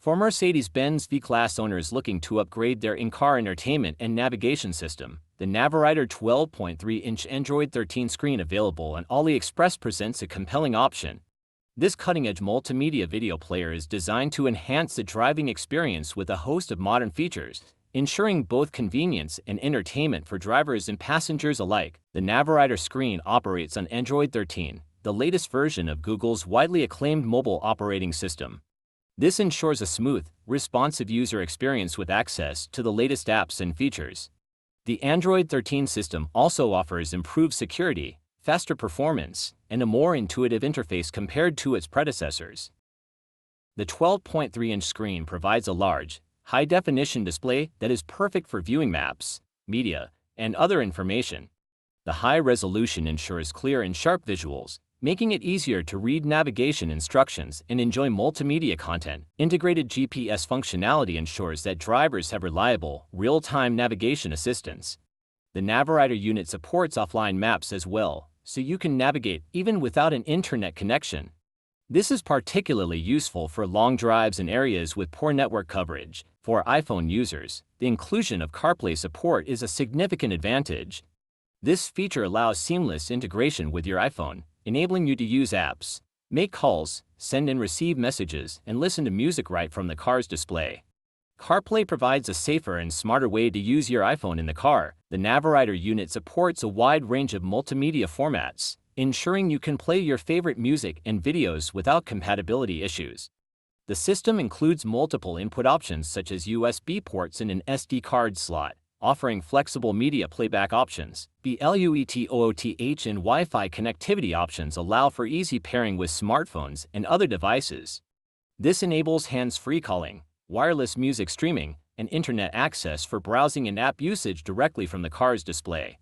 For Mercedes Benz V Class owners looking to upgrade their in-car entertainment and navigation system, the NAVIRIDER 12.3-inch Android 13 screen available on Aliexpress presents a compelling option. This cutting-edge multimedia video player is designed to enhance the driving experience with a host of modern features, ensuring both convenience and entertainment for drivers and passengers alike. The NAVIRIDER screen operates on Android 13, the latest version of Google's widely acclaimed mobile operating system. This ensures a smooth, responsive user experience with access to the latest apps and features. The Android 13 system also offers improved security, faster performance, and a more intuitive interface compared to its predecessors. The 12.3-inch screen provides a large, high-definition display that is perfect for viewing maps, media, and other information. The high resolution ensures clear and sharp visuals, making it easier to read navigation instructions and enjoy multimedia content. Integrated GPS functionality ensures that drivers have reliable, real-time navigation assistance. The NAVIRIDER unit supports offline maps as well, so you can navigate even without an internet connection. This is particularly useful for long drives in areas with poor network coverage. For iPhone users, the inclusion of Carplay support is a significant advantage. This feature allows seamless integration with your iPhone, enabling you to use apps, make calls, send and receive messages, and listen to music right from the car's display. Carplay provides a safer and smarter way to use your iPhone in the car. The NAVIRIDER unit supports a wide range of multimedia formats, ensuring you can play your favorite music and videos without compatibility issues. The system includes multiple input options such as USB ports and an SD card slot, offering flexible media playback options. Bluetooth and Wi-Fi connectivity options allow for easy pairing with smartphones and other devices. This enables hands-free calling, wireless music streaming, and internet access for browsing and app usage directly from the car's display.